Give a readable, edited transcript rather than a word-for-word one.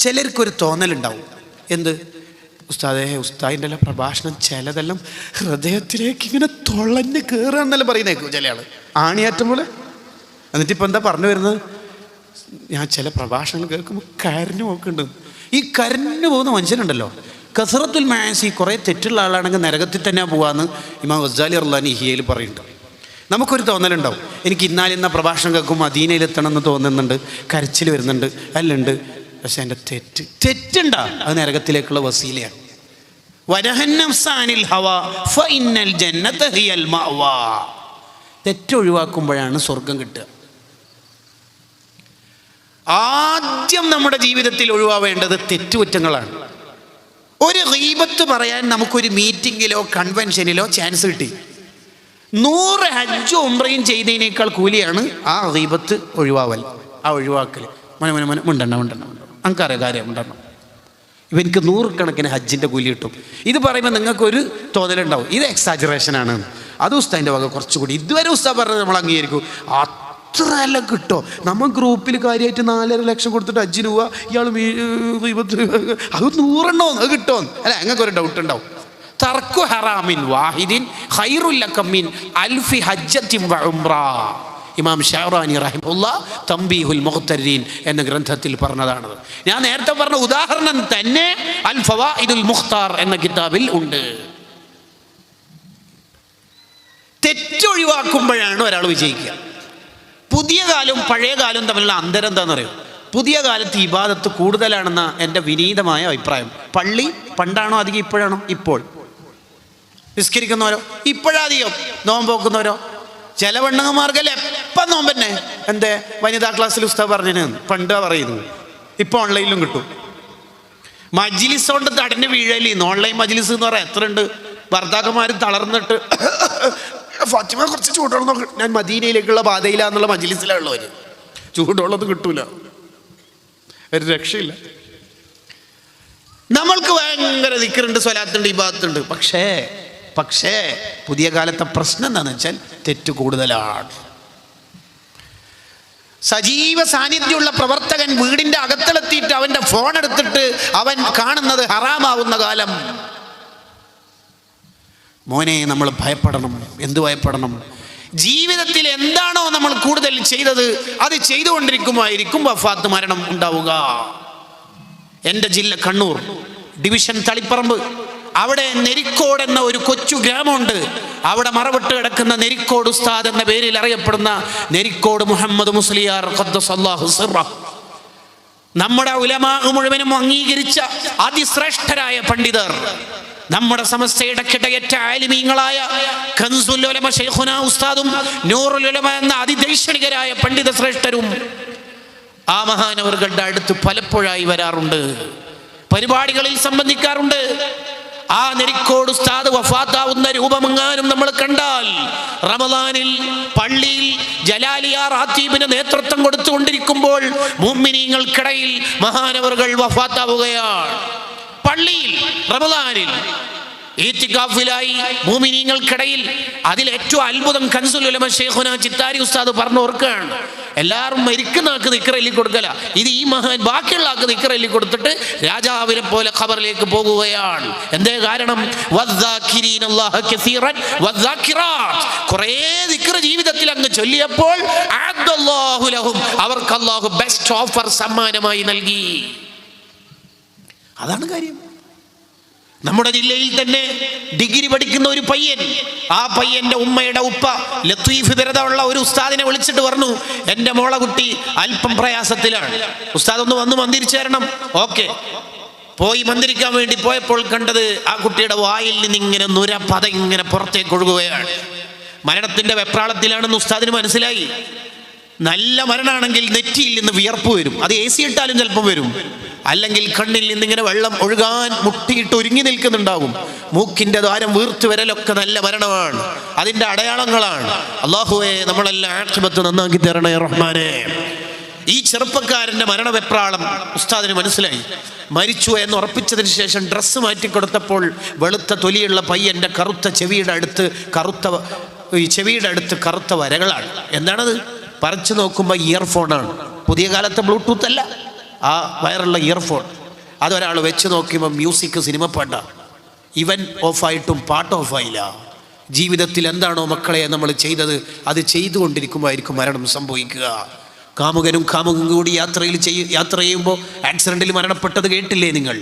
ചിലർക്കൊരു തോന്നലുണ്ടാവും, എന്ത് ഉസ്താദിൻ്റെ എല്ലാം പ്രഭാഷണം ചിലതെല്ലാം ഹൃദയത്തിലേക്ക് ഇങ്ങനെ തുളഞ്ഞ് കയറുക എന്നല്ല പറയുന്നേക്കും ചില ആൾ, ആണിയാറ്റം പോലെ. എന്നിട്ടിപ്പോൾ എന്താ പറഞ്ഞു വരുന്നത്, ഞാൻ ചില പ്രഭാഷണങ്ങൾ കേൾക്കുമ്പോൾ കരഞ്ഞു നോക്കുന്നുണ്ട്. ഈ കരഞ്ഞു പോകുന്ന മനുഷ്യനുണ്ടല്ലോ, കസറത്തുൽ മാസി, കുറേ തെറ്റുള്ള ആളാണെങ്കിൽ നരകത്തിൽ തന്നെ പോകാമെന്ന് ഇമാം ഗസാലി റളിയല്ലാഹു ഇഹ്യയിൽ പറയുന്നുണ്ട്. നമുക്കൊരു തോന്നലുണ്ടാവും, എനിക്ക് ഇന്ന പ്രഭാഷണം കേൾക്കുമ്പോൾ മദീനയിലെത്തണം എന്ന് തോന്നുന്നുണ്ട്, കരച്ചിൽ വരുന്നുണ്ട്, അല്ലുണ്ട്. പക്ഷെ എൻ്റെ തെറ്റുണ്ടാ, അത് നരകത്തിലേക്കുള്ള വസീലയാണ്. തെറ്റൊഴിവാക്കുമ്പോഴാണ് സ്വർഗം കിട്ടുക. ആദ്യം നമ്മുടെ ജീവിതത്തിൽ ഒഴിവാവേണ്ടത് തെറ്റുകുറ്റങ്ങളാണ്. ഒരു ഗീബത്ത് പറയാൻ നമുക്കൊരു മീറ്റിങ്ങിലോ കൺവെൻഷനിലോ ചാൻസ് കിട്ടി, 100 ഹജ്ജും ഉംറയും ചെയ്തതിനേക്കാൾ കൂലിയാണ് ആ ഗീബത്ത് ഒഴിവാവൽ, ആ ഒഴിവാക്കൽ. മുണ്ടെണ്ണ നമുക്കറിയാം കാര്യം മുണ്ടെണ്ണം. ഇപ്പം എനിക്ക് 100 കണക്കിന് ഹജ്ജിൻ്റെ കൂലി കിട്ടും. ഇത് പറയുമ്പോൾ നിങ്ങൾക്കൊരു തോന്നലുണ്ടാവും, ഇത് എക്സാജറേഷനാണ്, അത് ഉസ്താദിൻ്റെ വക കുറച്ചുകൂടി. ഇതുവരെ ഉസ്താദ് പറഞ്ഞത് നമ്മൾ അംഗീകരിക്കും, അത്ര എല്ലാം കിട്ടോ. നമ്മൾ ഗ്രൂപ്പിൽ കാര്യമായിട്ട് 4.5 ലക്ഷം കൊടുത്തിട്ട് ഹജ്ജിന് പോവുക, ഇയാൾ അത് 100 എണ്ണോ അത് കിട്ടുമോ അല്ല, ഞങ്ങൾക്കൊരു ഡൗട്ട് ഉണ്ടാവും. തർക്കു ഹറാമിൻ വാഹിദിൻ ഖൈറുൽ ലക മിൻ അൽഫി ഹജ്ജത്തിൻ വ ഉംറ. ഇമാം ഷൗറാനി റഹിമഹുല്ലാഹ് തംബീഹുൽ മുഖ്തരീൻ എന്ന ഗ്രന്ഥത്തിൽ പറഞ്ഞതാണ്. ഞാൻ നേരത്തെ പറഞ്ഞ ഉദാഹരണം തന്നെ അൽ ഫവായിദുൽ മുഖ്താർ എന്ന കിതാബിൽ ഉണ്ട്. തെറ്റൊഴിവാക്കുമ്പോഴാണ് ഒരാൾ വിജയിക്കുക. പുതിയ കാലവും പഴയ കാലവും തമ്മിലുള്ള അന്തരം എന്താണെന്ന് അറിയോ? പുതിയ കാലത്ത് ഇബാദത്ത് കൂടുതലാണെന്ന എൻ്റെ വിനീതമായ അഭിപ്രായം. പള്ളി പണ്ടാണോ അധികം, ഇപ്പോഴാണോ? ഇപ്പോൾ നിസ്കരിക്കുന്നവരോ ഇപ്പോഴധികം, നോമ്പ് നോക്കുന്നവരോ ചില പെണ്ണുങ്ങന്മാർക്കല്ലേ എപ്പം നോമ്പന്നെ. എന്തേ വനിതാ ക്ലാസ്സിൽ ഉസ്താദ് പറഞ്ഞതിന് പണ്ടാ പറയുന്നത്, ഇപ്പം ഓൺലൈനിലും കിട്ടും. മജ്ലിസ് കൊണ്ട് തടഞ്ഞ് വീഴലിന്ന് ഓൺലൈൻ മജ്ലിസ് എന്ന് പറയാം. എത്ര ഉണ്ട് ഭർത്താക്കന്മാർ തളർന്നിട്ട് ഫാത്തിമ കുറച്ച് ചൂടുവെള്ളം നോക്കി, ഞാൻ മദീനയിലേക്കുള്ള പാതയിലാന്നുള്ള മജ്ലിസിലുള്ളവർ, ചൂടുവെള്ളം കിട്ടൂല, ഒരു രക്ഷയില്ല. നമ്മൾക്ക് ഭയങ്കര ദിക്റുണ്ട്, സ്വലാത്തുണ്ട്, ഇബാദത്തുണ്ട്. പക്ഷേ പുതിയ കാലത്തെ പ്രശ്നം എന്താണെന്ന് വെച്ചാൽ തെറ്റ് കൂടുതലാണ്. സജീവ സാന്നിധ്യമുള്ള പ്രവർത്തകൻ വീടിൻ്റെ അകത്തെത്തിയിട്ട് അവൻ്റെ ഫോൺ എടുത്തിട്ട് അവൻ കാണുന്നത് ഹറാമാവുന്ന കാലം. മോനെ, നമ്മൾ ഭയപ്പെടണം. എന്ത് ഭയപ്പെടണം? ജീവിതത്തിൽ എന്താണോ നമ്മൾ കൂടുതൽ ചെയ്തത് അത് ചെയ്തുകൊണ്ടിരിക്കുമായിരിക്കും വഫാത്ത്, മരണം ഉണ്ടാവുക. എൻ്റെ ജില്ല കണ്ണൂർ ഡിവിഷൻ തളിപ്പറമ്പ്, അവിടെ നെരിക്കോട് എന്ന ഒരു കൊച്ചു ഗ്രാമമുണ്ട്. അവിടെ മറവിട്ട് കിടക്കുന്ന നെരിക്കോട് ഉസ്താദ് എന്ന പേരിൽ അറിയപ്പെടുന്ന നെരിക്കോട് മുഹമ്മദ് മുസ്ലിയാർ ഖദ്ദസല്ലാഹു സിർറഹ്, നമ്മുടെ ഉലമാ മുഴുവനും അംഗീകരിച്ച അതിശ്രേഷ്ഠരായ പണ്ഡിതർ, നമ്മുടെ സമസ്തയുടെ കിടയറ്റ ആലിമീങ്ങളായ കൻസുൽ ഉലമ ശൈഖുനാ ഉസ്താദും നൂറുൽ ഉലമ എന്ന അതിദൈക്ഷണികരായ പണ്ഡിത ശ്രേഷ്ഠരും ആ മഹാനവറുകളുടെ അടുത്ത് പലപ്പോഴായി വരാറുണ്ട്, പരിപാടികളിൽ സംബന്ധിക്കാറുണ്ട്. ആ നെരിക്കോട് ഉസ്താദ് വഫാത്താവുന്ന രൂപമെങ്ങാനും നമ്മൾ കണ്ടാൽ, റമദാനിൽ പള്ളിയിൽ ജലാലിയ റാത്തീബിന് നേതൃത്വം കൊടുത്തുകൊണ്ടിരിക്കുമ്പോൾ മുഅ്മിനീങ്ങൾക്കിടയിൽ മഹാനവറുകൾ വഫാത്താവുകയാണ്. പള്ളിയിൽ റമദാനിൽ ഈത്തികാഫിലായി മുഅ്മിനീങ്ങൾക്കിടയിൽ. അതിലേറ്റവും അത്ഭുതം കൻസുൽ ഉലമ ശൈഖുനാ ചിത്താരി ഉസ്താദ് പറഞ്ഞു ഓർക്കുകയാണ്, എല്ലാവരും മരിക്കുന്ന ആൾക്ക് ദിക്ർ എല്ലി കൊടുക്കല, ഇത് ഈ മഹാൻ ബാക്കിയുള്ള ആൾക്ക് ദിക്ർ എല്ലി കൊടുത്തിട്ട് രാജാവിനെ പോലെ ഖബറിലേക്ക് പോകുകയാണ്. എന്തേ കാരണം? കുറേ ദിക്ർ ജീവിതത്തിൽ അങ്ങ് ചൊല്ലിയപ്പോൾ അവർക്ക് അല്ലാഹു ബെസ്റ്റ് ഓഫർ സമ്മാനമായി നൽകി. അതാണ് കാര്യം. നമ്മുടെ ജില്ലയിൽ തന്നെ ഡിഗ്രി പഠിക്കുന്ന ഒരു പയ്യൻ, ആ പയ്യന്റെ ഉമ്മയുടെ ഉപ്പ ലത്തീഫ് ബിരുദമുള്ള ഒരു ഉസ്താദിനെ വിളിച്ചിട്ട് പറഞ്ഞു, എൻ്റെ മോളെ കുട്ടി അല്പം പ്രയാസത്തിലാണ്, ഉസ്താദ് ഒന്ന് വന്ന് മന്ദിരിച്ചു തരണം. ഓക്കെ, പോയി മന്ദിരിക്കാൻ വേണ്ടി പോയപ്പോൾ കണ്ടത് ആ കുട്ടിയുടെ വായിൽ നിന്ന് ഇങ്ങനെ നുരപത ഇങ്ങനെ പുറത്തേക്ക് ഒഴുകുകയാണ്. മരണത്തിന്റെ വെപ്രാളത്തിലാണെന്ന് ഉസ്താദിന് മനസ്സിലായി. നല്ല മരണമാണെങ്കിൽ നെറ്റിയിൽ നിന്ന് വിയർപ്പ് വരും, അത് AC ഇട്ടാലും ചിലപ്പം വരും. അല്ലെങ്കിൽ കണ്ണിൽ നിന്നിങ്ങനെ വെള്ളം ഒഴുകാൻ മുട്ടിയിട്ട് ഒരുങ്ങി നിൽക്കുന്നുണ്ടാവും. മൂക്കിന്റെ ദ്വാരം വീർത്തു വരലൊക്കെ നല്ല മരണമാണ്, അതിന്റെ അടയാളങ്ങളാണ്. അല്ലാഹുവേ, നമ്മളെല്ലാം ആഖിബത്ത് നന്നാക്കി തരണേ റഹ്മാനേ. ഈ ചെറുപ്പക്കാരന്റെ മരണവെപ്രാളം ഉസ്താദിന് മനസ്സിലായി. മരിച്ചു എന്ന് ഉറപ്പിച്ചതിന് ശേഷം ഡ്രസ്സ് മാറ്റിക്കൊടുത്തപ്പോൾ വെളുത്ത തൊലിയുള്ള പയ്യന്റെ കറുത്ത ചെവിയുടെ അടുത്ത് കറുത്ത വരകളാണ്. എന്താണത്? പറിച്ചു നോക്കുമ്പോൾ ഇയർഫോണാണ്. പുതിയ കാലത്തെ ബ്ലൂടൂത്ത് അല്ല, ആ വയറുള്ള ഇയർഫോൺ അതൊരാൾ വെച്ച് നോക്കിയപ്പോൾ മ്യൂസിക് സിനിമ പാട്ട. ഇവൻ ഓഫായിട്ടും പാട്ട് ഓഫായില്ല. ജീവിതത്തിൽ എന്താണോ മക്കളെ നമ്മൾ ചെയ്തത് അത് ചെയ്തുകൊണ്ടിരിക്കുമ്പോഴായിരിക്കും മരണം സംഭവിക്കുക. കാമുകനും കാമുകനും കൂടി യാത്ര ചെയ്യുമ്പോൾ ആക്സിഡൻറ്റിൽ മരണപ്പെട്ടത് കേട്ടില്ലേ നിങ്ങൾ?